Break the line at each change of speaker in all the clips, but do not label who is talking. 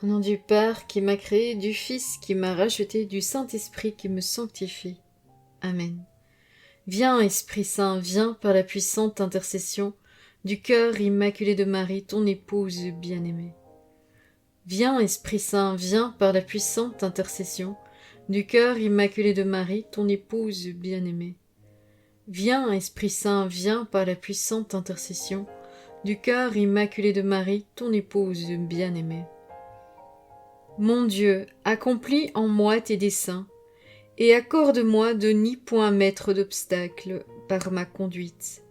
Au nom du Père qui m'a créé, du Fils qui m'a racheté, du Saint-Esprit qui me sanctifie. Amen. Viens, Esprit Saint, viens par la puissante intercession du cœur immaculé de Marie, ton épouse bien-aimée. Viens, Esprit Saint, viens par la puissante intercession du cœur immaculé de Marie, ton épouse bien-aimée. Viens, Esprit Saint, viens par la puissante intercession du cœur immaculé de Marie, ton épouse bien-aimée. Mon Dieu, accomplis en moi tes desseins, et accorde-moi de n'y point mettre d'obstacle par ma conduite.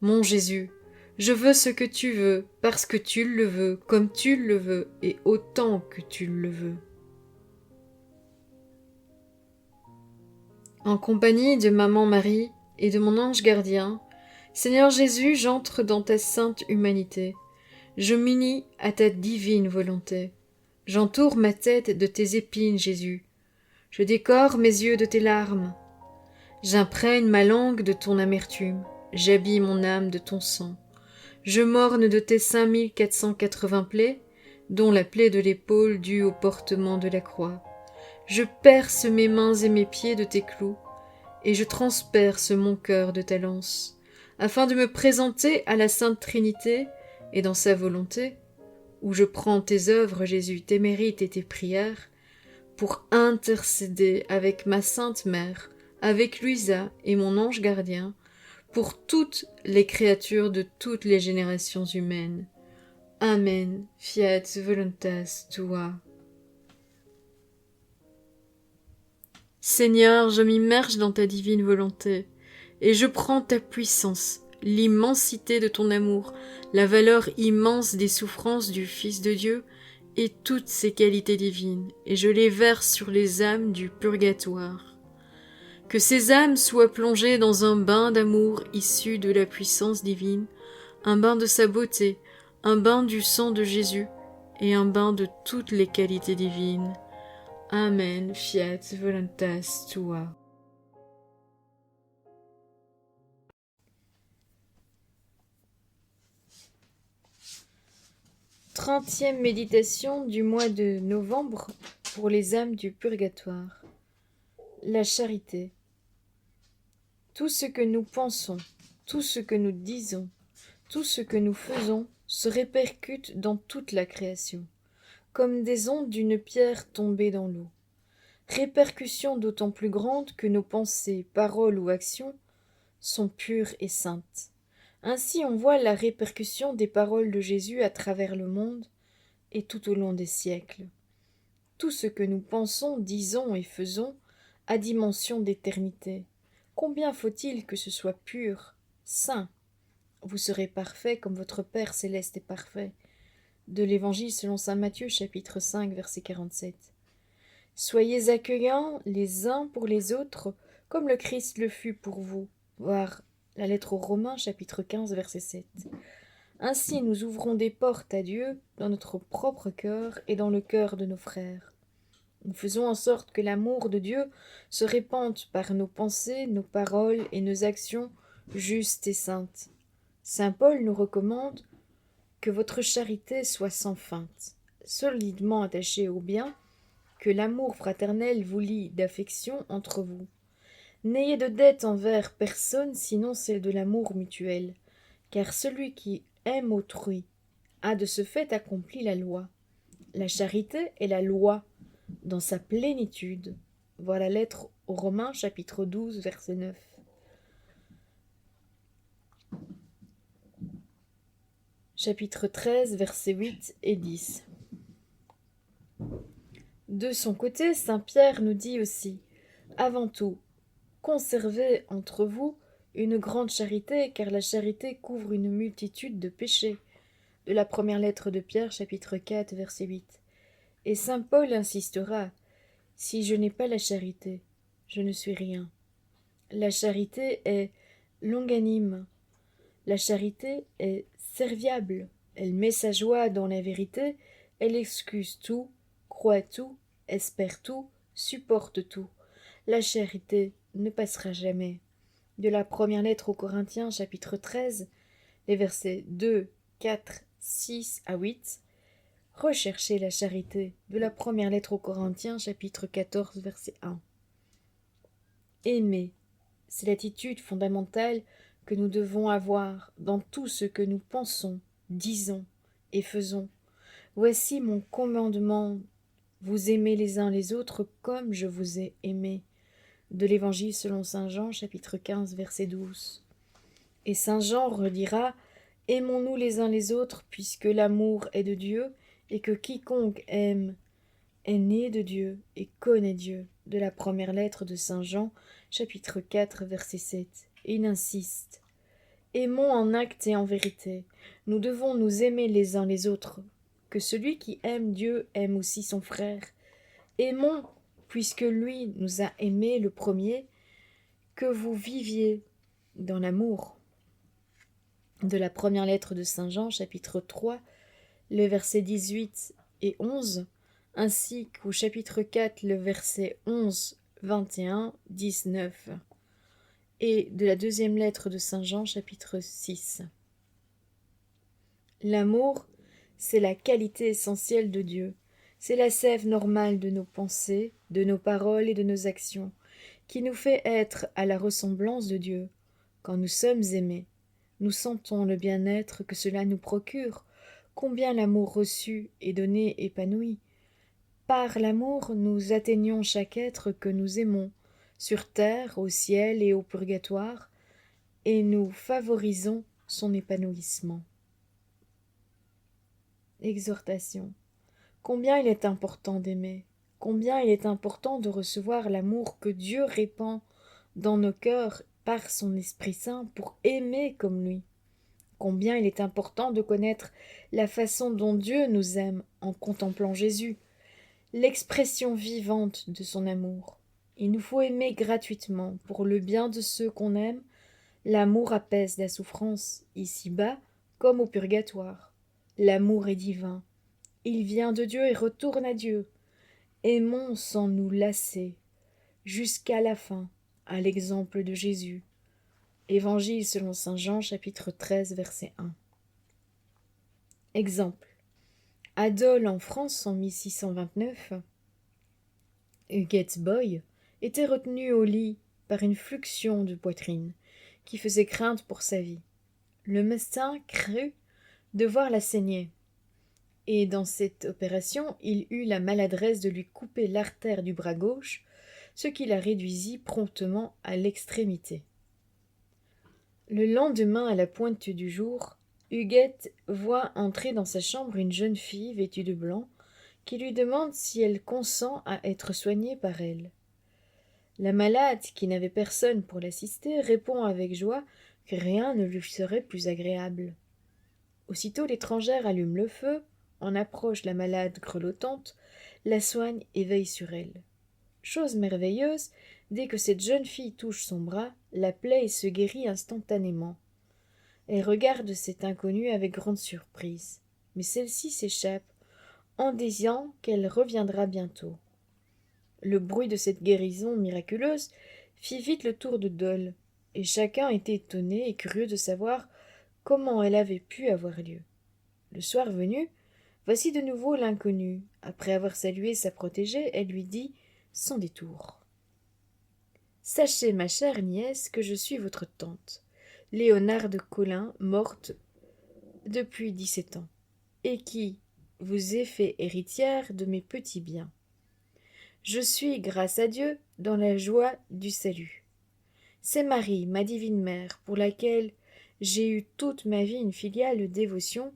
Mon Jésus, je veux ce que tu veux, parce que tu le veux, comme tu le veux, et autant que tu le veux. En compagnie de Maman Marie et de mon ange gardien, Seigneur Jésus, j'entre dans ta sainte humanité. Je m'unis à ta divine volonté. J'entoure ma tête de tes épines, Jésus. Je décore mes yeux de tes larmes. J'imprègne ma langue de ton amertume. J'habille mon âme de ton sang. Je morne de tes 5480 plaies, dont la plaie de l'épaule due au portement de la croix. Je perce mes mains et mes pieds de tes clous, et je transperce mon cœur de ta lance, afin de me présenter à la Sainte Trinité et dans sa volonté, où je prends tes œuvres, Jésus, tes mérites et tes prières, pour intercéder avec ma Sainte Mère, avec Luisa et mon ange gardien, pour toutes les créatures de toutes les générations humaines. Amen. Fiat voluntas tua. Seigneur, je m'immerge dans ta divine volonté, et je prends ta puissance, l'immensité de ton amour, la valeur immense des souffrances du Fils de Dieu, et toutes ses qualités divines, et je les verse sur les âmes du purgatoire. Que ces âmes soient plongées dans un bain d'amour issu de la puissance divine, un bain de sa beauté, un bain du sang de Jésus, et un bain de toutes les qualités divines. Amen. Fiat voluntas tua. Trentième méditation du mois de novembre pour les âmes du purgatoire. La charité. Tout ce que nous pensons, tout ce que nous disons, tout ce que nous faisons se répercute dans toute la création, comme des ondes d'une pierre tombée dans l'eau. Répercussion d'autant plus grande que nos pensées, paroles ou actions sont pures et saintes. Ainsi on voit la répercussion des paroles de Jésus à travers le monde et tout au long des siècles. Tout ce que nous pensons, disons et faisons a dimension d'éternité. Combien faut-il que ce soit pur, saint? Vous serez parfaits comme votre Père céleste est parfait. De l'Évangile selon saint Matthieu, chapitre 5, verset 47. Soyez accueillants les uns pour les autres, comme le Christ le fut pour vous. Voir la lettre aux Romains, chapitre 15, verset 7. Ainsi nous ouvrons des portes à Dieu dans notre propre cœur et dans le cœur de nos frères. Nous faisons en sorte que l'amour de Dieu se répande par nos pensées, nos paroles et nos actions justes et saintes. Saint Paul nous recommande que votre charité soit sans feinte, solidement attachée au bien, que l'amour fraternel vous lie d'affection entre vous. N'ayez de dette envers personne sinon celle de l'amour mutuel, car celui qui aime autrui a de ce fait accompli la loi. La charité est la loi dans sa plénitude. Voilà la lettre aux Romains, chapitre 12, verset 9. Chapitre 13, versets 8 et 10. De son côté, saint Pierre nous dit aussi « Avant tout, conservez entre vous une grande charité, car la charité couvre une multitude de péchés. » De la première lettre de Pierre, chapitre 4, verset 8. Et saint Paul insistera « Si je n'ai pas la charité, je ne suis rien. » La charité est longanime. La charité est serviable. Elle met sa joie dans la vérité. Elle excuse tout, croit tout, espère tout, supporte tout. La charité ne passera jamais. De la première lettre aux Corinthiens, chapitre 13, les versets 2, 4, 6 à 8. Recherchez la charité de la première lettre aux Corinthiens, chapitre 14, verset 1. Aimer, c'est l'attitude fondamentale que nous devons avoir dans tout ce que nous pensons, disons et faisons. Voici mon commandement, vous aimez les uns les autres comme je vous ai aimé. De l'Évangile selon saint Jean, chapitre 15, verset 12. Et saint Jean redira, aimons-nous les uns les autres, puisque l'amour est de Dieu, et que quiconque aime est né de Dieu et connaît Dieu. De la première lettre de saint Jean, chapitre 4, verset 7. Et il insiste. Aimons en acte et en vérité. Nous devons nous aimer les uns les autres. Que celui qui aime Dieu aime aussi son frère. Aimons, puisque lui nous a aimés le premier, que vous viviez dans l'amour. De la première lettre de saint Jean, chapitre 3, le verset 18 et 11, ainsi qu'au chapitre 4, le verset 11, 21, 19, et de la deuxième lettre de saint Jean, chapitre 6. L'amour, c'est la qualité essentielle de Dieu, c'est la sève normale de nos pensées, de nos paroles et de nos actions, qui nous fait être à la ressemblance de Dieu. Quand nous sommes aimés, nous sentons le bien-être que cela nous procure, combien l'amour reçu et donné épanouit. Par l'amour, nous atteignons chaque être que nous aimons, sur terre, au ciel et au purgatoire, et nous favorisons son épanouissement. Exhortation. Combien il est important d'aimer, combien il est important de recevoir l'amour que Dieu répand dans nos cœurs par son Esprit Saint pour aimer comme lui. Combien il est important de connaître la façon dont Dieu nous aime en contemplant Jésus, l'expression vivante de son amour. Il nous faut aimer gratuitement pour le bien de ceux qu'on aime. L'amour apaise la souffrance, ici-bas comme au purgatoire. L'amour est divin. Il vient de Dieu et retourne à Dieu. Aimons sans nous lasser, jusqu'à la fin, à l'exemple de Jésus. Évangile selon saint Jean, chapitre 13, verset 1. Exemple. À Dole, en France, en 1629, Huguette Boye était retenue au lit par une fluxion de poitrine qui faisait crainte pour sa vie. Le médecin crut devoir la saigner, et dans cette opération, il eut la maladresse de lui couper l'artère du bras gauche, ce qui la réduisit promptement à l'extrémité. Le lendemain, à la pointe du jour, Huguette voit entrer dans sa chambre une jeune fille vêtue de blanc, qui lui demande si elle consent à être soignée par elle. La malade, qui n'avait personne pour l'assister, répond avec joie que rien ne lui serait plus agréable. Aussitôt l'étrangère allume le feu, en approche la malade grelottante, la soigne et veille sur elle. Chose merveilleuse, dès que cette jeune fille touche son bras, la plaie se guérit instantanément. Elle regarde cette inconnue avec grande surprise, mais celle-ci s'échappe, en disant qu'elle reviendra bientôt. Le bruit de cette guérison miraculeuse fit vite le tour de Dole, et chacun était étonné et curieux de savoir comment elle avait pu avoir lieu. Le soir venu, voici de nouveau l'inconnue. Après avoir salué sa protégée, elle lui dit, sans détour: « Sachez, ma chère nièce, que je suis votre tante, Léonarde Collin, morte depuis 17 ans, et qui vous ai fait héritière de mes petits biens. Je suis, grâce à Dieu, dans la joie du salut. C'est Marie, ma divine mère, pour laquelle j'ai eu toute ma vie une filiale dévotion,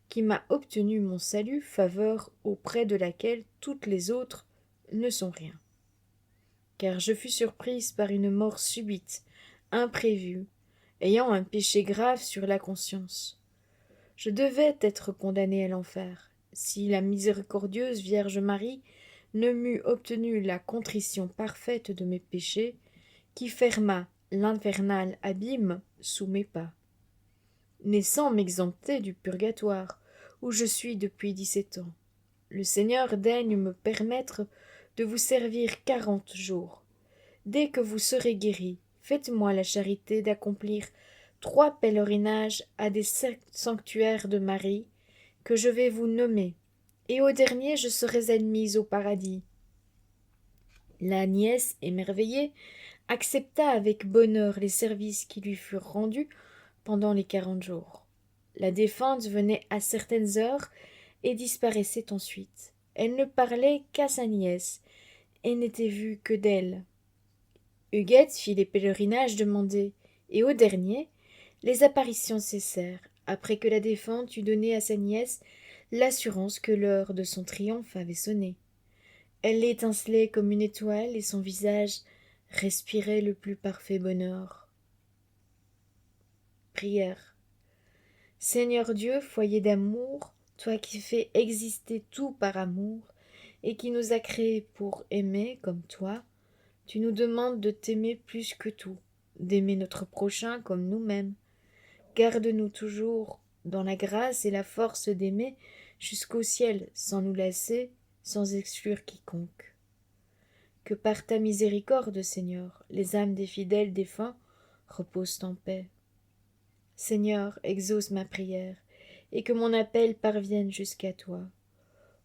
qui m'a obtenu mon salut, faveur auprès de laquelle toutes les autres ne sont rien. Car je fus surprise par une mort subite, imprévue, ayant un péché grave sur la conscience. Je devais être condamnée à l'enfer, si la miséricordieuse Vierge Marie ne m'eût obtenu la contrition parfaite de mes péchés, qui ferma l'infernal abîme sous mes pas, mais sans m'exempter du purgatoire, où je suis depuis 17 ans. Le Seigneur daigne me permettre de vous servir 40 jours. Dès que vous serez guéri, faites-moi la charité d'accomplir 3 pèlerinages à des sanctuaires de Marie, que je vais vous nommer, et au dernier je serais admise au paradis. » La nièce, émerveillée, accepta avec bonheur les services qui lui furent rendus pendant les 40 jours. La défunte venait à certaines heures et disparaissait ensuite. Elle ne parlait qu'à sa nièce, et n'était vue que d'elle. Huguette fit les pèlerinages demandés, et au dernier, les apparitions cessèrent, après que la défunte eut donné à sa nièce l'assurance que l'heure de son triomphe avait sonné. Elle étincelait comme une étoile, et son visage respirait le plus parfait bonheur. Prière. Seigneur Dieu, foyer d'amour, toi qui fais exister tout par amour, et qui nous as créés pour aimer comme toi, tu nous demandes de t'aimer plus que tout, d'aimer notre prochain comme nous-mêmes. Garde-nous toujours dans la grâce et la force d'aimer jusqu'au ciel, sans nous lasser, sans exclure quiconque. Que par ta miséricorde, Seigneur, les âmes des fidèles défunts reposent en paix. Seigneur, exauce ma prière, et que mon appel parvienne jusqu'à toi.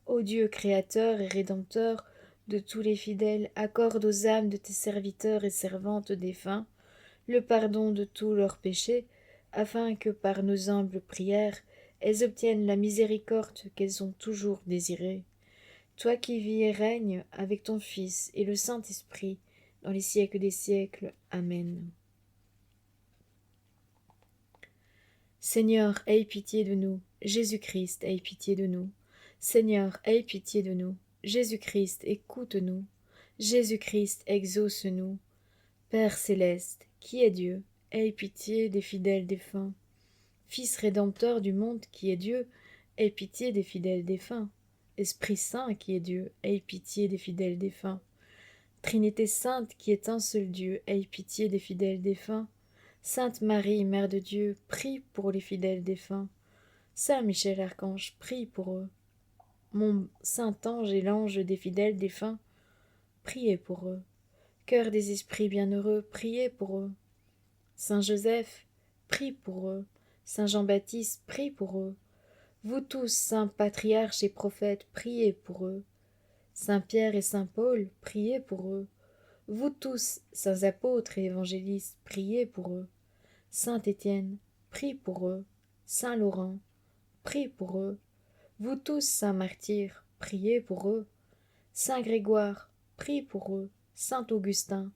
Ô Dieu créateur et rédempteur de tous les fidèles, accorde aux âmes de tes serviteurs et servantes défunts le pardon de tous leurs péchés, afin que par nos humbles prières, elles obtiennent la miséricorde qu'elles ont toujours désirée. Toi qui vis et règnes avec ton Fils et le Saint-Esprit, dans les siècles des siècles. Amen. Seigneur, aie pitié de nous. Jésus-Christ, aie pitié de nous. Seigneur, aie pitié de nous. Jésus-Christ, écoute-nous. Jésus-Christ, exauce-nous. Père céleste, qui est Dieu, aie pitié des fidèles défunts. Fils rédempteur du monde qui est Dieu, aie pitié des fidèles défunts. Esprit Saint qui est Dieu, aie pitié des fidèles défunts. Trinité sainte qui est un seul Dieu, aie pitié des fidèles défunts. Sainte Marie, Mère de Dieu, prie pour les fidèles défunts. Saint Michel Archange, prie pour eux. Mon saint ange et l'ange des fidèles défunts, priez pour eux. Cœur des esprits bienheureux, priez pour eux. Saint Joseph, prie pour eux. Saint Jean-Baptiste, prie pour eux. Vous tous, saints patriarches et prophètes, priez pour eux. Saint Pierre et Saint Paul, priez pour eux. Vous tous, saints apôtres et évangélistes, priez pour eux. Saint Étienne, prie pour eux. Saint Laurent, prie pour eux. Vous tous, saints martyrs, priez pour eux. Saint Grégoire, prie pour eux. Saint Augustin,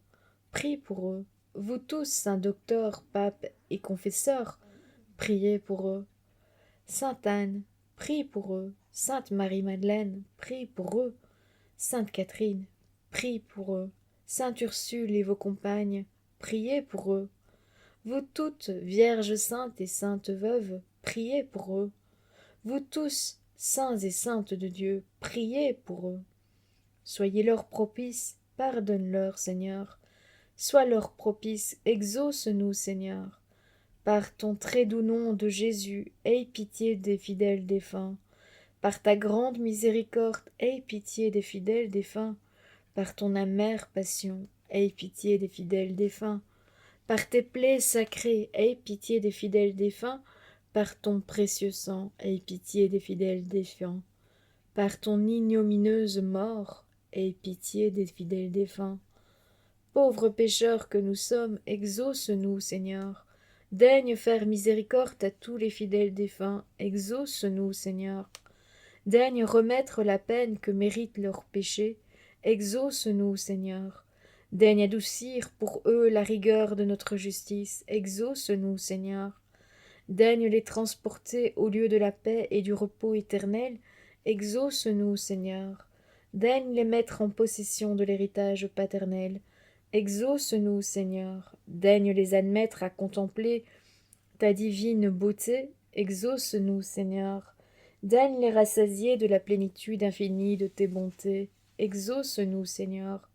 prie pour eux. Vous tous, saints docteurs, papes et confesseurs, priez pour eux. Sainte Anne, prie pour eux. Sainte Marie-Madeleine, prie pour eux. Sainte Catherine, prie pour eux. Sainte Ursule et vos compagnes, priez pour eux. Vous toutes, vierges saintes et saintes veuves, priez pour eux. Vous tous, saints et saintes de Dieu, priez pour eux. Soyez-leur propices, pardonne-leur, Seigneur. Sois-leur propice, exauce-nous, Seigneur. Par ton très doux nom de Jésus, aie pitié des fidèles défunts. Par ta grande miséricorde, aie pitié des fidèles défunts. Par ton amère passion, aie pitié des fidèles défunts. Par tes plaies sacrées, aie pitié des fidèles défunts. Par ton précieux sang, aie pitié des fidèles défunts. Par ton ignominieuse mort, aie pitié des fidèles défunts. Pauvres pécheurs que nous sommes, exauce-nous, Seigneur. Daigne faire miséricorde à tous les fidèles défunts, exauce-nous, Seigneur. Daigne remettre la peine que méritent leurs péchés, exauce-nous, Seigneur. Daigne adoucir pour eux la rigueur de notre justice, exauce-nous, Seigneur. Daigne les transporter au lieu de la paix et du repos éternel, exauce-nous, Seigneur. Daigne les mettre en possession de l'héritage paternel, exauce-nous, Seigneur. Daigne les admettre à contempler ta divine beauté, exauce-nous, Seigneur. Daigne les rassasier de la plénitude infinie de tes bontés, exauce-nous, Seigneur.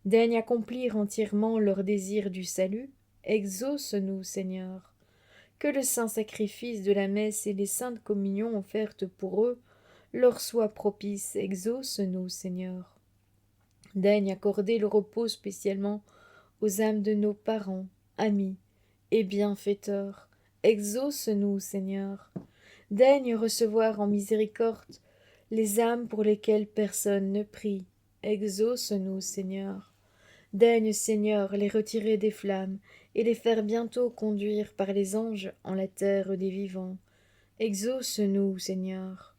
Daigne accomplir entièrement leur désir du salut, exauce-nous, Seigneur. Que le saint sacrifice de la messe et les saintes communions offertes pour eux leur soient propices, exauce-nous, Seigneur. Daigne accorder le repos spécialement aux âmes de nos parents, amis et bienfaiteurs, exauce-nous, Seigneur. Daigne recevoir en miséricorde les âmes pour lesquelles personne ne prie. Exauce-nous, Seigneur. Daigne, Seigneur, les retirer des flammes, et les faire bientôt conduire par les anges en la terre des vivants. Exauce-nous, Seigneur.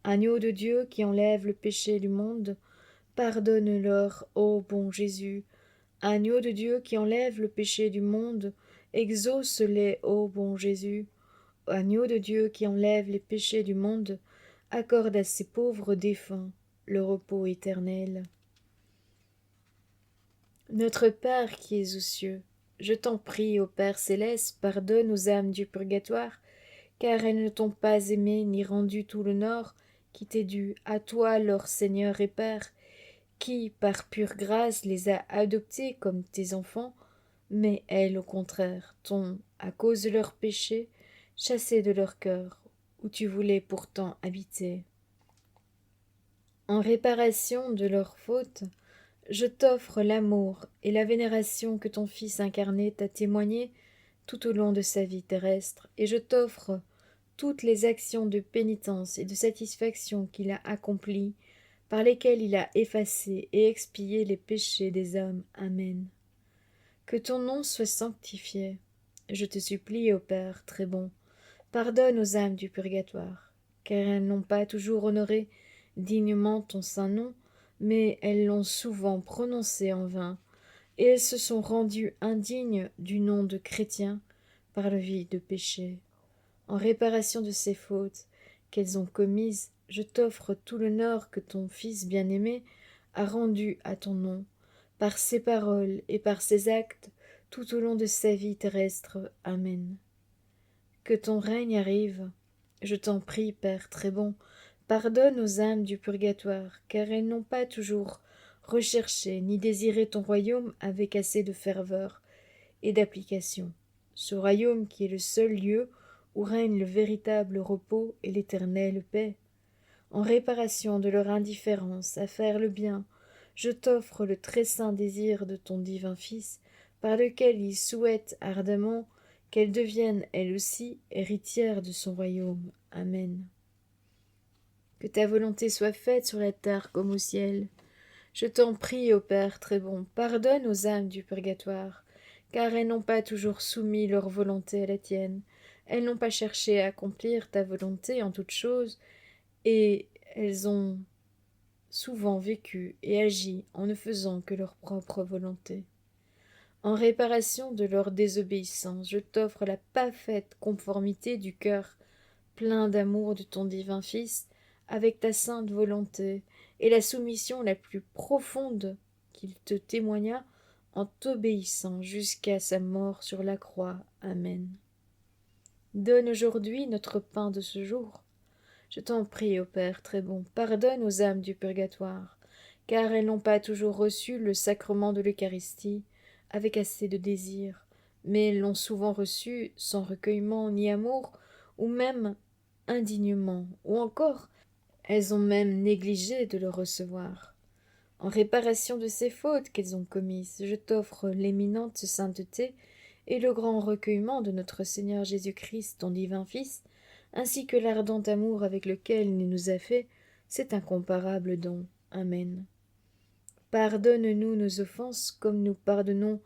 Agneau de Dieu qui enlève le péché du monde, pardonne-leur, ô bon Jésus. Agneau de Dieu qui enlève le péché du monde, exauce-les, ô bon Jésus. Agneau de Dieu qui enlève les péchés du monde, accorde à ces pauvres défunts le repos éternel. Notre Père qui es aux cieux, je t'en prie, ô Père céleste, pardonne aux âmes du purgatoire, car elles ne t'ont pas aimé ni rendu tout l'honneur qui t'est dû, à toi leur Seigneur et Père, qui, par pure grâce, les a adoptées comme tes enfants, mais elles, au contraire, t'ont, à cause de leurs péchés, chassé de leur cœur, où tu voulais pourtant habiter. En réparation de leurs fautes, je t'offre l'amour et la vénération que ton Fils incarné t'a témoigné tout au long de sa vie terrestre, et je t'offre toutes les actions de pénitence et de satisfaction qu'il a accomplies, par lesquelles il a effacé et expié les péchés des hommes. Amen. Que ton nom soit sanctifié. Je te supplie, ô Père très bon, pardonne aux âmes du purgatoire, car elles n'ont pas toujours honoré dignement ton saint nom, mais elles l'ont souvent prononcé en vain, et elles se sont rendues indignes du nom de chrétien par le vie de péché. En réparation de ces fautes qu'elles ont commises, je t'offre tout l'honneur que ton Fils bien-aimé a rendu à ton nom, par ses paroles et par ses actes, tout au long de sa vie terrestre. Amen. Que ton règne arrive, je t'en prie, Père très bon, pardonne aux âmes du purgatoire, car elles n'ont pas toujours recherché ni désiré ton royaume avec assez de ferveur et d'application, ce royaume qui est le seul lieu où règne le véritable repos et l'éternelle paix. En réparation de leur indifférence à faire le bien, je t'offre le très saint désir de ton divin Fils, par lequel ils souhaitent ardemment qu'elle devienne elle aussi héritière de son royaume. Amen. Que ta volonté soit faite sur la terre comme au ciel. Je t'en prie, ô Père très bon, pardonne aux âmes du purgatoire, car elles n'ont pas toujours soumis leur volonté à la tienne, elles n'ont pas cherché à accomplir ta volonté en toutes choses, et elles ont souvent vécu et agi en ne faisant que leur propre volonté. En réparation de leur désobéissance, je t'offre la parfaite conformité du cœur plein d'amour de ton divin Fils avec ta sainte volonté, et la soumission la plus profonde qu'il te témoigna en t'obéissant jusqu'à sa mort sur la croix. Amen. Donne aujourd'hui notre pain de ce jour. Je t'en prie, ô Père très bon, pardonne aux âmes du purgatoire, car elles n'ont pas toujours reçu le sacrement de l'Eucharistie avec assez de désir, mais elles l'ont souvent reçu sans recueillement ni amour, ou même indignement, ou encore elles ont même négligé de le recevoir. En réparation de ces fautes qu'elles ont commises, je t'offre l'éminente sainteté et le grand recueillement de notre Seigneur Jésus-Christ, ton divin Fils, ainsi que l'ardent amour avec lequel il nous a fait cet incomparable don. Amen. Pardonne-nous nos offenses comme nous pardonnons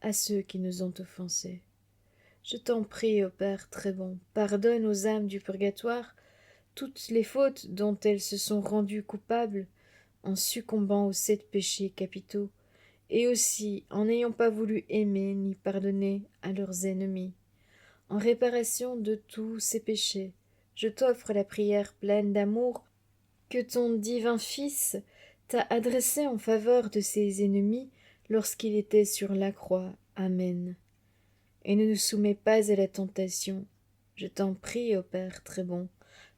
à ceux qui nous ont offensés. Je t'en prie, ô Père très bon, pardonne aux âmes du purgatoire toutes les fautes dont elles se sont rendues coupables en succombant aux 7 péchés capitaux, et aussi en n'ayant pas voulu aimer ni pardonner à leurs ennemis. En réparation de tous ces péchés, je t'offre la prière pleine d'amour que ton divin Fils t'a adressée en faveur de ses ennemis lorsqu'il était sur la croix. Amen. Et ne nous soumets pas à la tentation. Je t'en prie, ô Père très bon,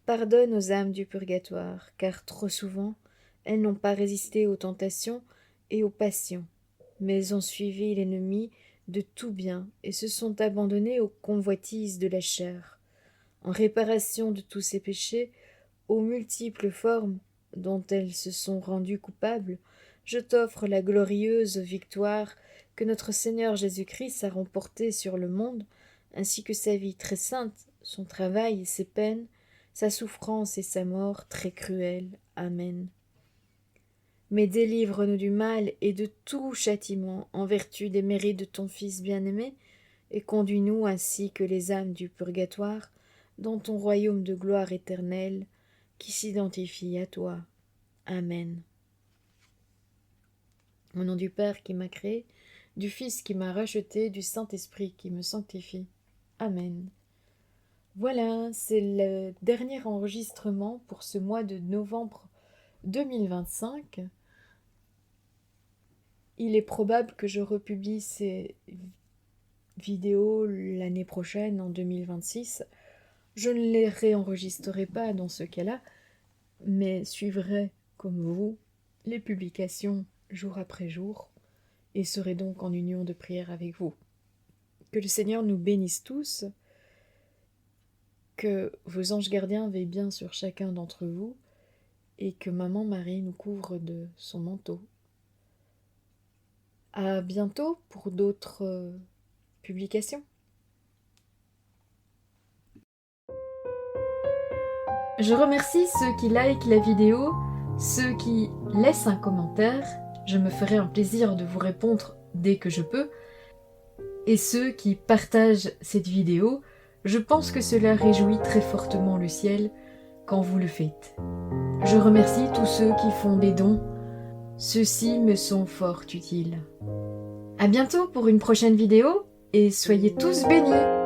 pardonne aux âmes du purgatoire, car trop souvent elles n'ont pas résisté aux tentations et aux passions, mais elles ont suivi l'ennemi de tout bien et se sont abandonnées aux convoitises de la chair. En réparation de tous ces péchés, aux multiples formes dont elles se sont rendues coupables, je t'offre la glorieuse victoire que notre Seigneur Jésus-Christ a remportée sur le monde, ainsi que sa vie très sainte, son travail et ses peines, sa souffrance et sa mort très cruelle. Amen. Mais délivre-nous du mal et de tout châtiment, en vertu des mérites de ton Fils bien-aimé, et conduis-nous ainsi que les âmes du purgatoire dans ton royaume de gloire éternelle qui s'identifie à toi. Amen. Au nom du Père qui m'a créé, du Fils qui m'a racheté, du Saint-Esprit qui me sanctifie. Amen. Voilà, c'est le dernier enregistrement pour ce mois de novembre 2025. Il est probable que je republie ces vidéos l'année prochaine, en 2026. Je ne les réenregistrerai pas dans ce cas-là, mais suivrai, comme vous, les publications jour après jour, et serai donc en union de prière avec vous. Que le Seigneur nous bénisse tous, que vos anges gardiens veillent bien sur chacun d'entre vous, et que Maman Marie nous couvre de son manteau. À bientôt pour d'autres publications. Je remercie ceux qui likent la vidéo, ceux qui laissent un commentaire, je me ferai un plaisir de vous répondre dès que je peux, et ceux qui partagent cette vidéo, je pense que cela réjouit très fortement le ciel quand vous le faites. Je remercie tous ceux qui font des dons, ceux-ci me sont fort utiles. À bientôt pour une prochaine vidéo, et soyez tous bénis!